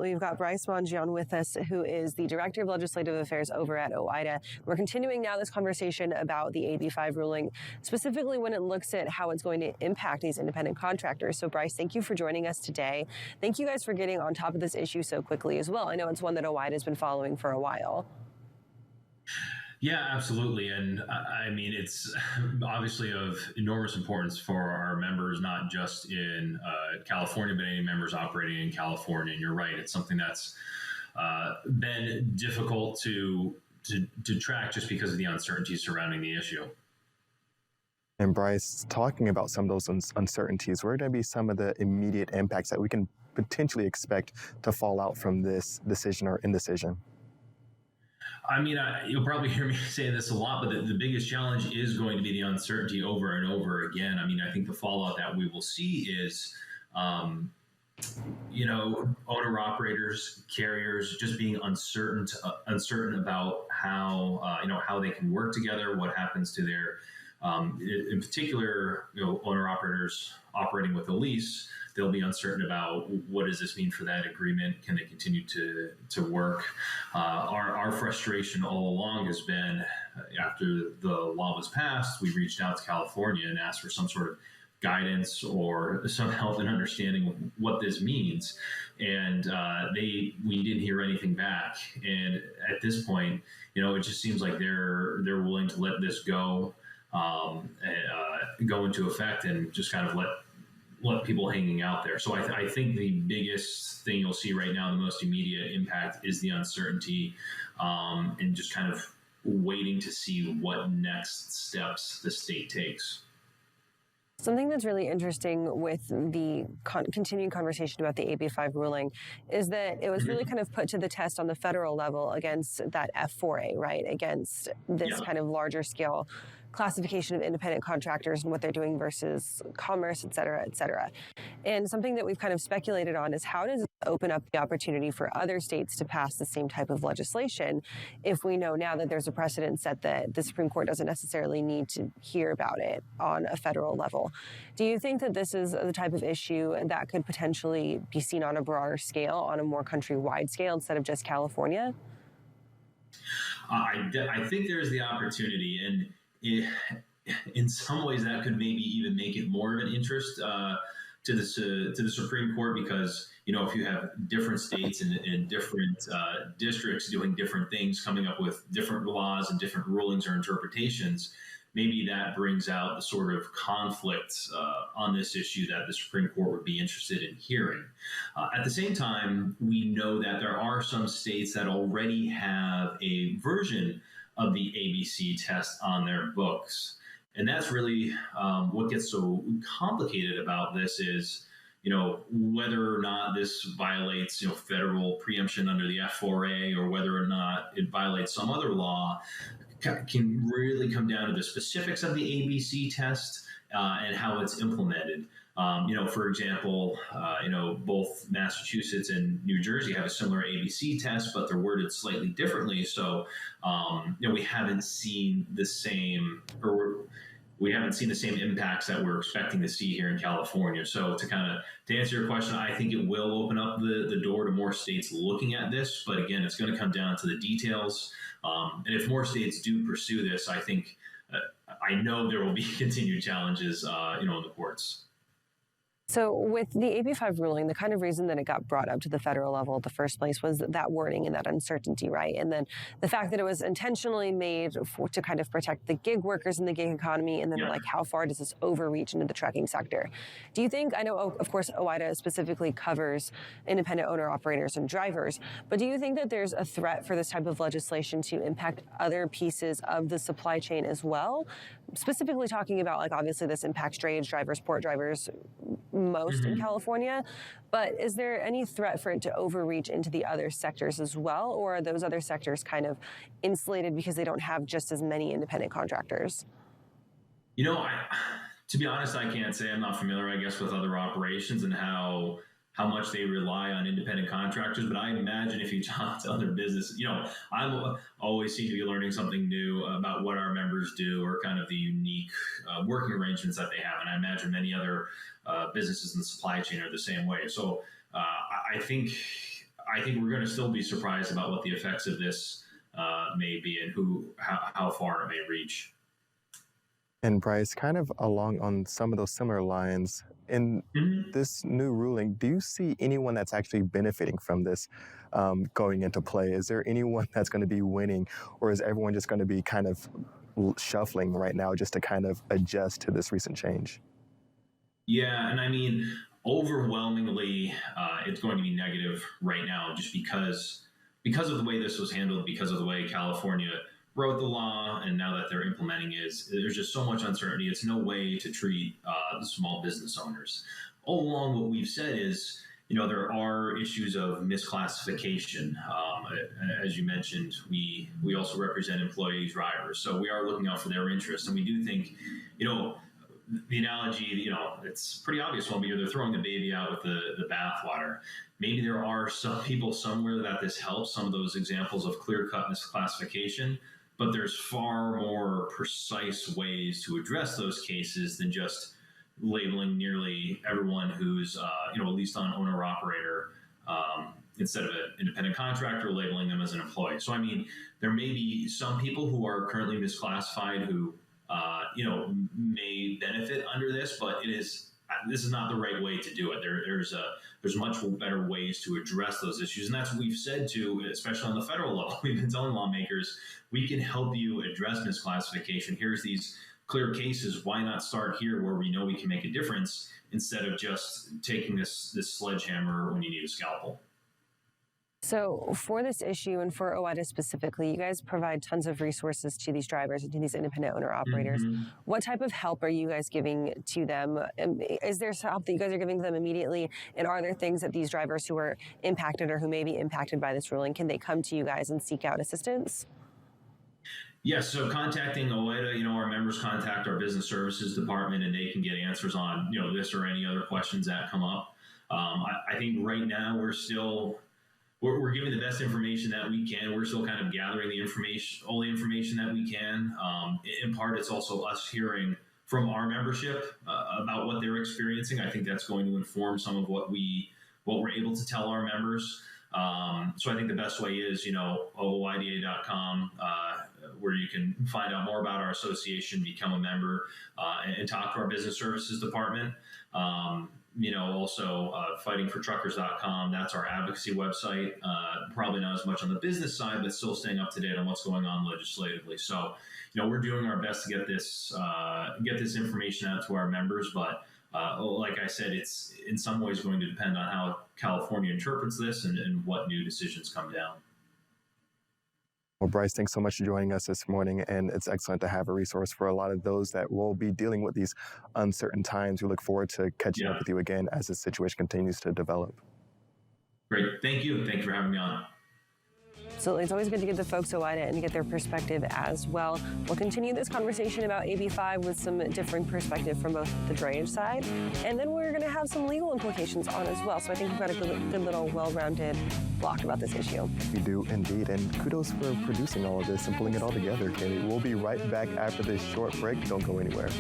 We've got Bryce Mongion with us, who is the Director of Legislative Affairs over at OIDA. We're continuing now this conversation about the AB5 ruling, specifically when it looks at how it's going to impact these independent contractors. So, Bryce, thank you for joining us today. Thank you guys for getting on top of this issue so quickly as well. I know it's one that OIDA has been following for a while. Yeah, absolutely. And I mean, it's obviously of enormous importance for our members, not just in California, but any members operating in California. And you're right, it's something that's been difficult to track just because of the uncertainty surrounding the issue. And Bryce, talking about some of those uncertainties, what are going to be some of the immediate impacts that we can potentially expect to fall out from this decision or indecision? I mean, you'll probably hear me say this a lot, but the biggest challenge is going to be the uncertainty over and over again. I mean, I think the fallout that we will see is, owner-operators, carriers just being uncertain about how they can work together, what happens to their, in particular, owner-operators operating with a lease. They'll be uncertain about what does this mean for that agreement? Can they continue to work? Our frustration all along has been, after the law was passed, we reached out to California and asked for some sort of guidance or some help in understanding what this means. And we didn't hear anything back. And at this point, it just seems like they're willing to let this go into effect and just kind of let people hanging out there. So I think the biggest thing you'll see right now, the most immediate impact, is the uncertainty and just kind of waiting to see what next steps the state takes. Something that's really interesting with the continuing conversation about the AB5 ruling is that it was really kind of put to the test on the federal level against that F4A, right? Against this kind of larger scale classification of independent contractors and what they're doing versus commerce, et cetera, et cetera. And something that we've kind of speculated on is how does it open up the opportunity for other states to pass the same type of legislation if we know now that there's a precedent set that the Supreme Court doesn't necessarily need to hear about it on a federal level. Do you think that this is the type of issue that could potentially be seen on a broader scale, on a more countrywide scale instead of just California? I think there's the opportunity, and in some ways that could maybe even make it more of an interest to the Supreme Court, because if you have different states and different districts doing different things, coming up with different laws and different rulings or interpretations, maybe that brings out the sort of conflict on this issue that the Supreme Court would be interested in hearing. At the same time, we know that there are some states that already have a version of the ABC test on their books. And that's really what gets so complicated about this is, whether or not this violates, federal preemption under the F4A, or whether or not it violates some other law, can really come down to the specifics of the ABC test and how it's implemented. For example, both Massachusetts and New Jersey have a similar ABC test, but they're worded slightly differently. So, we haven't seen the same, impacts that we're expecting to see here in California. So to answer your question, I think it will open up the door to more states looking at this. But again, it's going to come down to the details. And if more states do pursue this, I think, I know there will be continued challenges, in the courts. So with the AB5 ruling, the kind of reason that it got brought up to the federal level in the first place was that wording and that uncertainty, right? And then the fact that it was intentionally made to kind of protect the gig workers in the gig economy, and then how far does this overreach into the trucking sector? Do you think, I know, of course, OIDA specifically covers independent owner-operators and drivers, but do you think that there's a threat for this type of legislation to impact other pieces of the supply chain as well? Specifically talking about, obviously this impacts drayage drivers, port drivers, most in California, but is there any threat for it to overreach into the other sectors as well, or are those other sectors kind of insulated because they don't have just as many independent contractors? To be honest, I can't say. I'm not familiar, I guess, with other operations and how much they rely on independent contractors. But I imagine if you talk to other businesses, I always seem to be learning something new about what our members do, or kind of the unique working arrangements that they have. And I imagine many other businesses in the supply chain are the same way. So I think I think we're going to still be surprised about what the effects of this may be and how far it may reach. And Bryce, kind of along on some of those similar lines, in this new ruling, do you see anyone that's actually benefiting from this going into play? Is there anyone that's going to be winning, or is everyone just going to be kind of shuffling right now just to kind of adjust to this recent change? Yeah, and I mean, overwhelmingly, it's going to be negative right now, just because of the way this was handled, because of the way California wrote the law, and now that they're implementing it, there's just so much uncertainty. It's no way to treat the small business owners. All along, what we've said is, there are issues of misclassification. As you mentioned, we also represent employee drivers, so we are looking out for their interests, and we do think, the analogy, it's pretty obvious one, because they're throwing the baby out with the bathwater. Maybe there are some people somewhere that this helps, some of those examples of clear-cut misclassification, but there's far more precise ways to address those cases than just labeling nearly everyone who's, at least on owner-operator, instead of an independent contractor, labeling them as an employee. So, I mean, there may be some people who are currently misclassified who, may benefit under this, but this is not the right way to do it. There's much better ways to address those issues, and that's what we've said to, especially on the federal level. We've been telling lawmakers, we can help you address misclassification. Here's these clear cases. Why not start here where we know we can make a difference, instead of just taking this sledgehammer when you need a scalpel? So for this issue and for OIDA specifically, you guys provide tons of resources to these drivers and to these independent owner operators. What type of help are you guys giving to them? Is there help that you guys are giving them immediately? And are there things that these drivers who are impacted or who may be impacted by this ruling, can they come to you guys and seek out assistance? Yes, so contacting OIDA, our members contact our business services department, and they can get answers on, this or any other questions that come up. I think right now we're giving the best information that we can. We're still kind of gathering all the information that we can. In part, it's also us hearing from our membership about what they're experiencing. I think that's going to inform some of what we're able to tell our members. So I think the best way is, OIDA.com, where you can find out more about our association, become a member, and talk to our business services department. Also fightingfortruckers.com. That's our advocacy website. Probably not as much on the business side, but still staying up to date on what's going on legislatively. So, we're doing our best to get this information out to our members. But like I said, it's in some ways going to depend on how California interprets this and what new decisions come down. Well, Bryce, thanks so much for joining us this morning, and it's excellent to have a resource for a lot of those that will be dealing with these uncertain times. We look forward to catching up with you again as the situation continues to develop. Great. Thank you. Thank you for having me on. Absolutely. It's always good to get the folks at OIDA and to get their perspective as well. We'll continue this conversation about AB5 with some different perspective from both the drayage side, and then we're going to have some legal implications on as well. So I think we've got a good little well-rounded block about this issue. We do indeed, and kudos for producing all of this and pulling it all together, Katie. We'll be right back after this short break. Don't go anywhere.